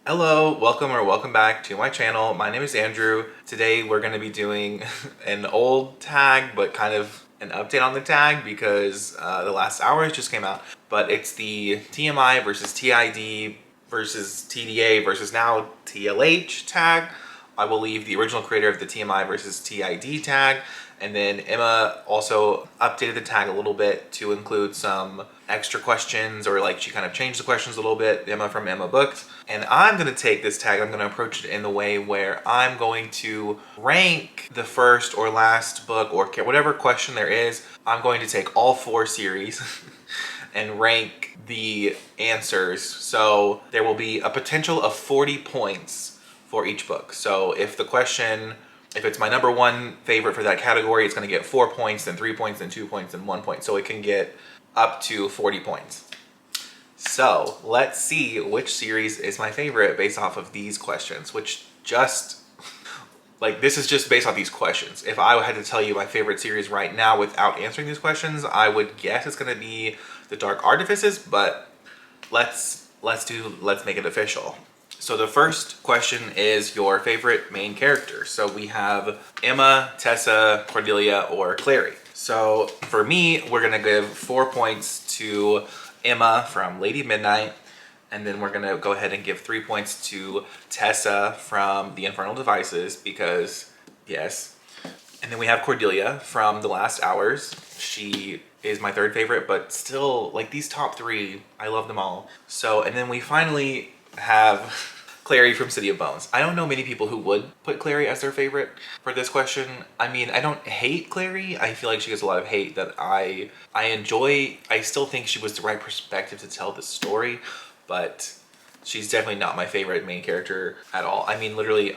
Hello, welcome back to my channel. My name is Andrew. Today we're going to be doing an old tag, but kind of an update on the tag because the last hours just came out. But it's the TMI versus TID versus TDA versus now TLH tag. I will leave the original creator of the TMI versus TID tag. And then Emma also updated the tag a little bit to include some extra questions, or like she kind of changed the questions a little bit, Emma from Emma Books. And I'm going to take this tag, I'm going to approach it in the way where I'm going to rank the first or last book or whatever question there is. I'm going to take all 4 series and rank the answers. So there will be a potential of 40 points for each book. So if it's my number 1 favorite for that category, it's going to get 4 points, then 3 points, then 2 points, then 1 point. So it can get up to 40 points. So let's see which series is my favorite based off of these questions, which this is just based off these questions. If I had to tell you my favorite series right now without answering these questions, I would guess it's going to be The Dark Artifices, but let's make it official. So the first question is your favorite main character. So we have Emma, Tessa, Cordelia, or Clary. So for me, we're gonna give 4 points to Emma from Lady Midnight, and then we're gonna go ahead and give 3 points to Tessa from The Infernal Devices because, yes. And then we have Cordelia from The Last Hours. She is my 3rd favorite, but still, like, these top 3, I love them all. So, and then we finally have Clary from City of Bones. I don't know many people who would put Clary as their favorite for this question. I mean, I don't hate Clary. I feel like she gets a lot of hate that I enjoy. I still think she was the right perspective to tell the story, but she's definitely not my favorite main character at all. I mean, literally,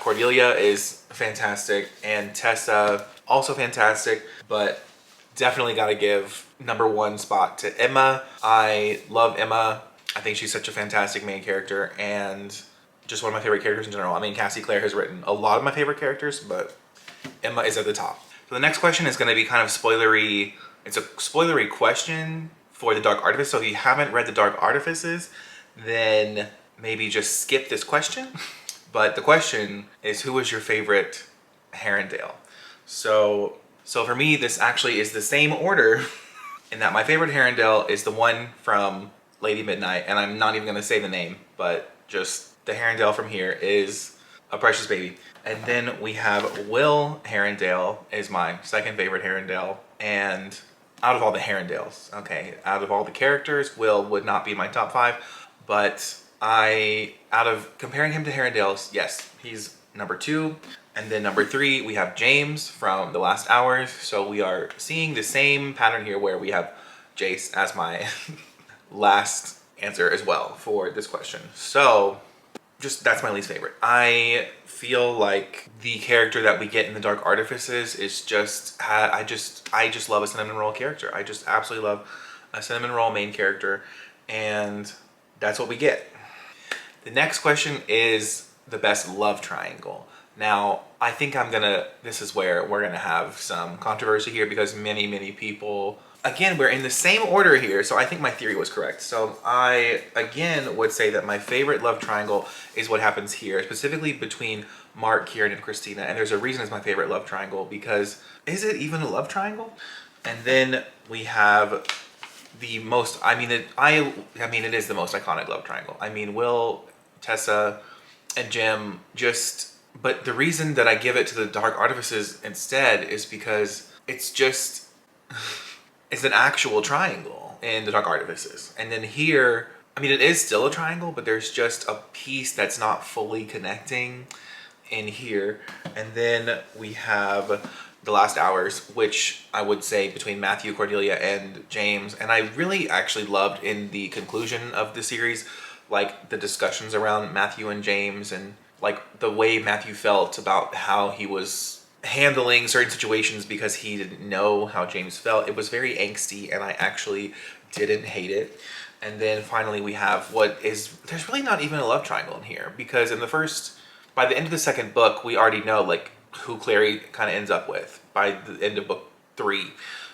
Cordelia is fantastic, and Tessa also fantastic, but definitely gotta give number 1 spot to Emma. I love Emma. I think she's such a fantastic main character and just one of my favorite characters in general. I mean, Cassie Clare has written a lot of my favorite characters, but Emma is at the top. So the next question is going to be kind of spoilery. It's a spoilery question for The Dark Artifice. So if you haven't read The Dark Artifices, then maybe just skip this question. But the question is, who was your favorite Herondale? So for me, this actually is the same order in that my favorite Herondale is the one from Lady Midnight, and I'm not even going to say the name, but just the Herondale from here is a precious baby. And then we have Will Herondale is my 2nd favorite Herondale, and out of all the Herondales, okay, out of all the characters, Will would not be my top 5, but out of comparing him to Herondales, yes, he's number 2. And then number 3, we have James from The Last Hours. So we are seeing the same pattern here where we have Jace as my last answer as well for this question. So that's my least favorite. I feel like the character that we get in The Dark Artifices is I just love a cinnamon roll character. I just absolutely love a cinnamon roll main character, and that's what we get. The next question is the best love triangle. Now, I think this is where we're gonna have some controversy here because many people, again, we're in the same order here, so I think my theory was correct. So I, again, would say that my favorite love triangle is what happens here, specifically between Mark, Kieran, and Christina. And there's a reason it's my favorite love triangle, because is it even a love triangle? And then we have the most, it is the most iconic love triangle. I mean, Will, Tessa, and Jim but the reason that I give it to The Dark Artifices instead is because it's an actual triangle in The Dark Artifices. And then here, it is still a triangle, but there's just a piece that's not fully connecting in here. And then we have The Last Hours, which I would say between Matthew, Cordelia, and James. And I really actually loved in the conclusion of the series, like the discussions around Matthew and James, and like the way Matthew felt about how he was handling certain situations because he didn't know how James felt. It was very angsty, and I actually didn't hate it. And then finally we have there's really not even a love triangle in here, because by the end of the 2nd book, we already know like who Clary kind of ends up with by the end of book 3.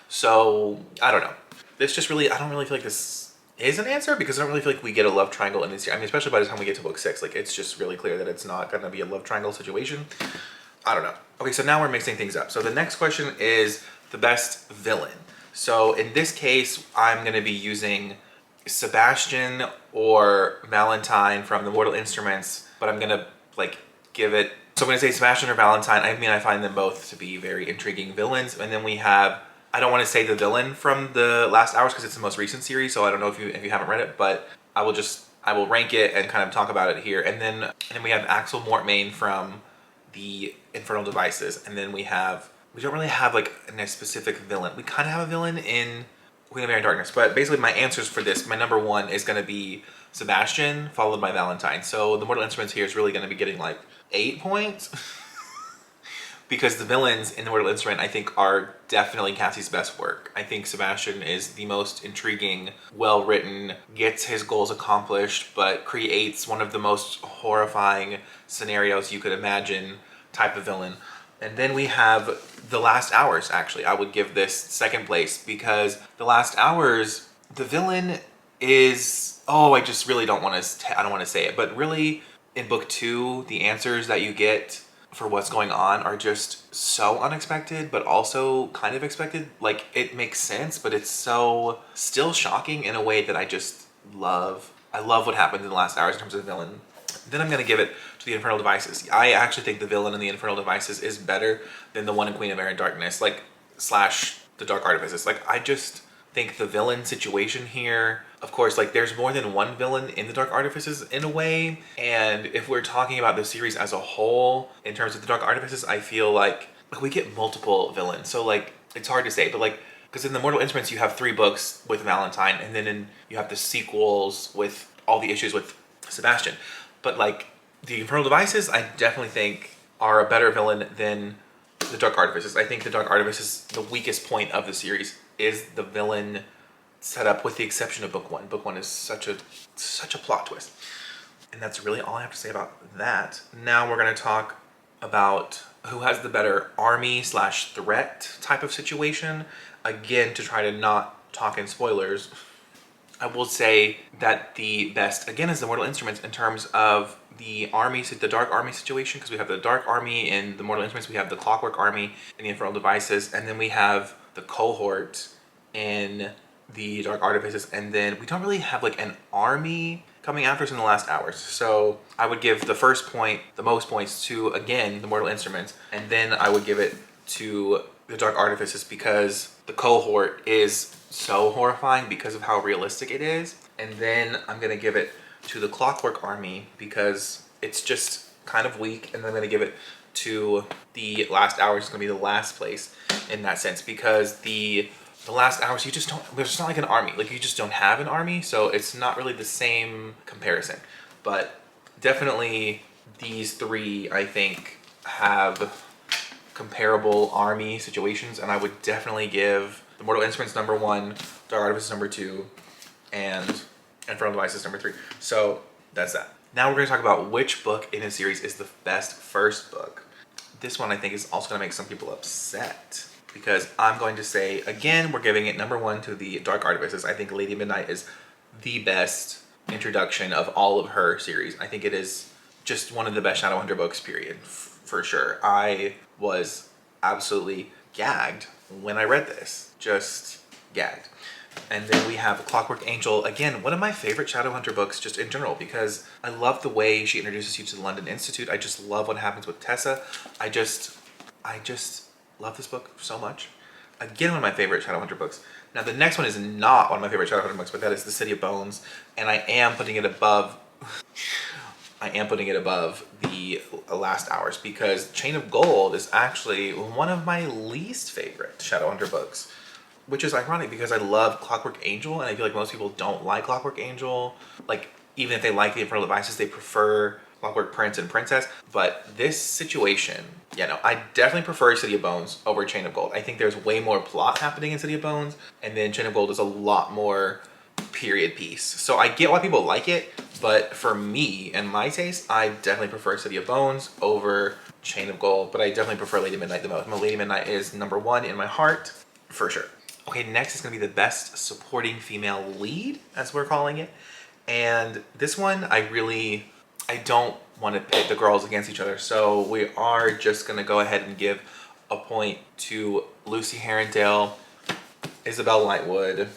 So I don't know. I don't really feel like this is an answer, because I don't really feel like we get a love triangle in this year. I mean, especially by the time we get to book 6, like it's just really clear that it's not going to be a love triangle situation. I don't know. Okay, so now we're mixing things up. So the next question is the best villain. So in this case, I'm going to be using Sebastian or Valentine from the Mortal Instruments, but I'm going to like give it. So I'm going to say Sebastian or Valentine. I mean, I find them both to be very intriguing villains. And then we have, I don't want to say the villain from the Last Hours because it's the most recent series, so I don't know if you haven't read it, but I will rank it and kind of talk about it here. And then we have Axel Mortmain from the Infernal Devices, and then we don't really have like a specific villain. We kind of have a villain in Queen of Air and Darkness, but basically my answers for this, my number one is going to be Sebastian, followed by Valentine. So the Mortal Instruments here is really going to be getting like 8 points. Because the villains in the Mortal Instrument, I think, are definitely Cassie's best work. I think Sebastian is the most intriguing, well-written, gets his goals accomplished, but creates one of the most horrifying scenarios you could imagine type of villain. And then we have The Last Hours, actually. I would give this second place, because The Last Hours, the villain is... Oh, I just really don't want to say it, but really, in book 2, the answers that you get for what's going on are just so unexpected, but also kind of expected. Like, it makes sense, but it's so still shocking in a way that I just love. I love what happened in The Last Hours in terms of the villain. Then I'm going to give it to the Infernal Devices. I actually think the villain in the Infernal Devices is better than the one in Queen of Air and Darkness, like, slash the Dark Artifices. Like, I just think the villain situation here, of course, like there's more than one villain in the Dark Artifices in a way, and if we're talking about the series as a whole in terms of the Dark Artifices, I feel like we get multiple villains. So like it's hard to say, but like, because in the Mortal Instruments you have 3 books with Valentine, and then you have the sequels with all the issues with Sebastian. But like the Infernal Devices, I definitely think are a better villain than the Dark Artifices. I think the Dark Artifices, the weakest point of the series, is the villain setup, with the exception of book 1. Book 1 is such a plot twist. And that's really all I have to say about that. Now we're going to talk about who has the better army slash threat type of situation. Again, to try to not talk in spoilers, I will say that the best, again, is the Mortal Instruments in terms of the army, the Dark Army situation, because we have the Dark Army in the Mortal Instruments, we have the Clockwork Army in the Infernal Devices, and then we have the Cohort in the Dark Artifices, and then we don't really have like an army coming after us in the Last Hours. So I would give the first point, the most points, to, again, the Mortal Instruments, and then I would give it to the Dark Artifices because the Cohort is so horrifying because of how realistic it is. And then I'm going to give it to the Clockwork Army because it's just kind of weak, and then I'm going to give it to the Last Hours. It's going to be the last place in that sense, because the Last Hours, you just don't, there's not like an army, like you just don't have an army, so it's not really the same comparison. But definitely these 3, I think, have comparable army situations, and I would definitely give the Mortal Instruments number 1, Dark Artifices number 2, and Infernal Devices number 3. So that's that. Now we're going to talk about which book in a series is the best first book. This one I think is also going to make some people upset, because I'm going to say, again, we're giving it number 1 to the Dark Artifices. I think Lady Midnight is the best introduction of all of her series. I think it is just one of the best Shadowhunter books, period, for sure. I was absolutely gagged when I read this. Just gagged. And then we have Clockwork Angel, again, one of my favorite Shadowhunter books just in general, because I love the way she introduces you to the London Institute. I just love what happens with Tessa. I just love this book so much. Again, one of my favorite Shadowhunter books. Now, the next one is not one of my favorite Shadowhunter books, but that is The City of Bones, and I am putting it above the Last Hours, because Chain of Gold is actually one of my least favorite Shadowhunter books, which is ironic because I love Clockwork Angel, and I feel like most people don't like Clockwork Angel. Like, even if they like the Infernal Devices, they prefer Clockwork Prince and Princess. But this situation, I definitely prefer City of Bones over Chain of Gold. I think there's way more plot happening in City of Bones, and then Chain of Gold is a lot more period piece. So I get why people like it, but for me and my taste, I definitely prefer City of Bones over Chain of Gold, but I definitely prefer Lady Midnight the most. My Lady Midnight is number 1 in my heart, for sure. Okay, next is gonna be the best supporting female lead, as we're calling it. And this one, I don't want to pit the girls against each other. So we are just gonna go ahead and give a point to Lucy Herondale, Isabel Lightwood,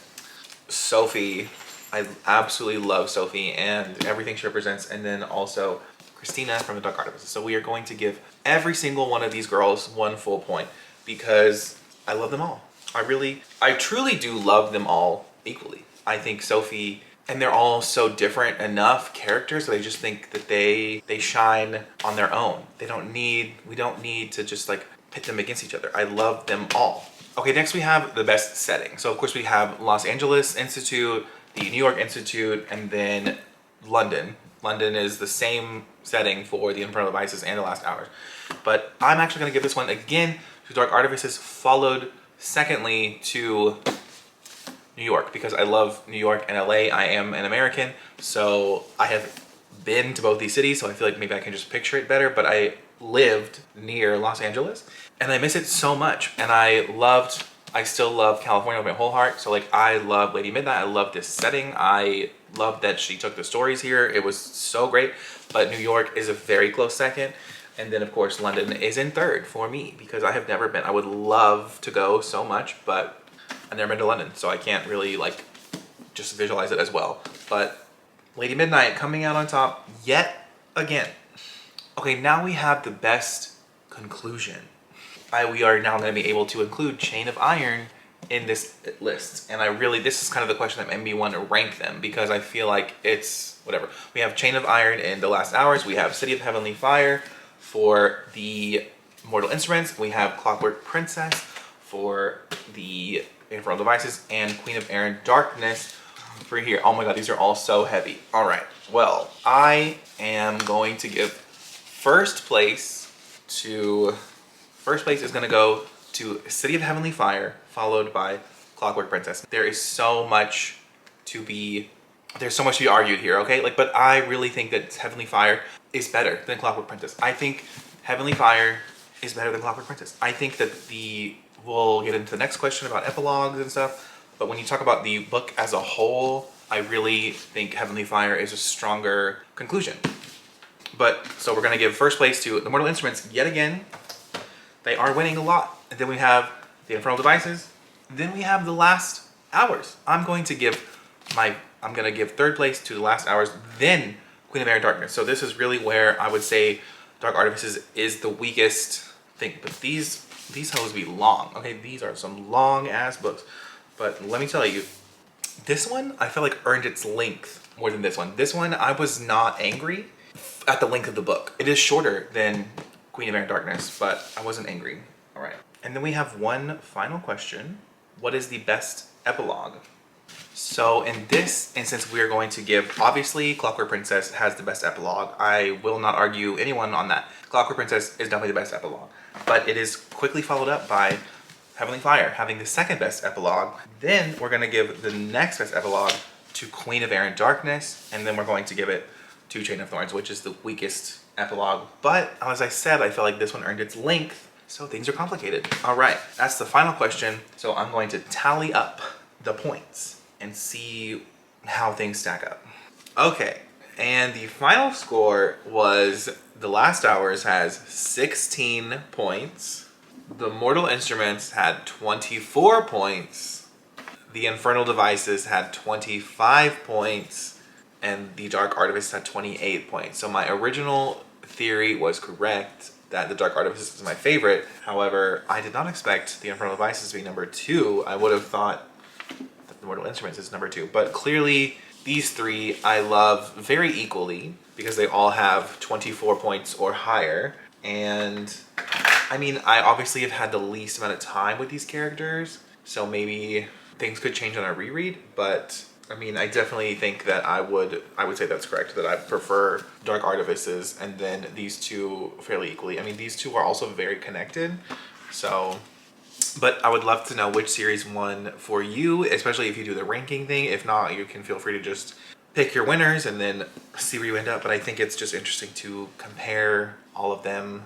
Sophie. I absolutely love Sophie and everything she represents. And then also Christina from the Dark Artifices. So we are going to give every single one of these girls 1 full point because I love them all. I truly do love them all equally. I think Sophie, and they're all so different enough characters that I just think that they shine on their own. We don't need to just like pit them against each other. I love them all. Okay, next we have the best setting. So of course we have Los Angeles Institute, the New York Institute, and then London. London is the same setting for the Infernal Devices and the Last Hours. But I'm actually gonna give this one again to Dark Artifices, followed secondly to New York, because I love New York and LA. I am an American, so I have been to both these cities, so I feel like maybe I can just picture it better, but I lived near Los Angeles and I miss it so much. And I still love California with my whole heart. So like, I love Lady Midnight. I love this setting. I love that she took the stories here. It was so great, but New York is a very close second. And then of course, London is in third for me because I have never been. I would love to go so much, but I've never been to London, so I can't really like just visualize it as well. But Lady Midnight coming out on top yet again. Okay, now we have the best conclusion. We are now going to be able to include Chain of Iron in this list. And this is kind of the question that made me want to rank them because I feel like it's whatever. We have Chain of Iron in The Last Hours. We have City of Heavenly Fire for the Mortal Instruments. We have Clockwork Princess for the Infernal Devices, and Queen of Air and Darkness for here. Oh my god, these are all so heavy. All right, well, I am going to give first place is going to go to City of Heavenly Fire, followed by Clockwork Princess. There's so much to be argued here, okay? But I really think that Heavenly Fire is better than Clockwork Princess. I think Heavenly Fire is better than Clockwork Princess. I think that we'll get into the next question about epilogues and stuff, but when you talk about the book as a whole, I really think Heavenly Fire is a stronger conclusion. But, so we're going to give first place to the Mortal Instruments yet again. They are winning a lot. And then we have the Infernal Devices. Then we have the Last Hours. I'm going to give third place to the Last Hours, then Queen of Air and Darkness. So this is really where I would say Dark Artifices is the weakest thing. But these hoes be long. Okay, these are some long ass books. But let me tell you, this one I feel like earned its length more than this one. This one I was not angry at the length of the book. It is shorter than Queen of Air and Darkness, but I wasn't angry. All right. And then we have one final question. What is the best epilogue? So in this instance, we are going to give, obviously, Clockwork Princess has the best epilogue. I will not argue anyone on that. Clockwork Princess is definitely the best epilogue. But it is quickly followed up by Heavenly Fire having the second best epilogue. Then we're going to give the next best epilogue to Queen of Air and Darkness. And then we're going to give it to Chain of Thorns, which is the weakest epilogue. But as I said, I feel like this one earned its length. So things are complicated. All right, that's the final question. So I'm going to tally up the points and see how things stack up. Okay, and the final score was The Last Hours has 16 points. The Mortal Instruments had 24 points. The Infernal Devices had 25 points. And the Dark Artifice had 28 points. So my original theory was correct that the Dark Artifice is my favorite. However, I did not expect the Infernal Devices to be number 2. I would have thought that the Mortal Instruments is number 2. But clearly, these three I love very equally because they all have 24 points or higher. And I mean, I obviously have had the least amount of time with these characters, so maybe things could change on a reread, but I mean, I definitely think that I would say that's correct, that I prefer Dark Artifices and then these two fairly equally. I mean, these two are also very connected, so, but I would love to know which series won for you, especially if you do the ranking thing. If not, you can feel free to just pick your winners and then see where you end up, but I think it's just interesting to compare all of them.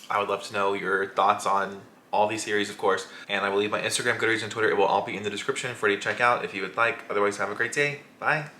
I would love to know your thoughts on all these series, of course. And I will leave my Instagram, Goodreads, and Twitter. It will all be in the description for you to check out if you would like. Otherwise, have a great day. Bye.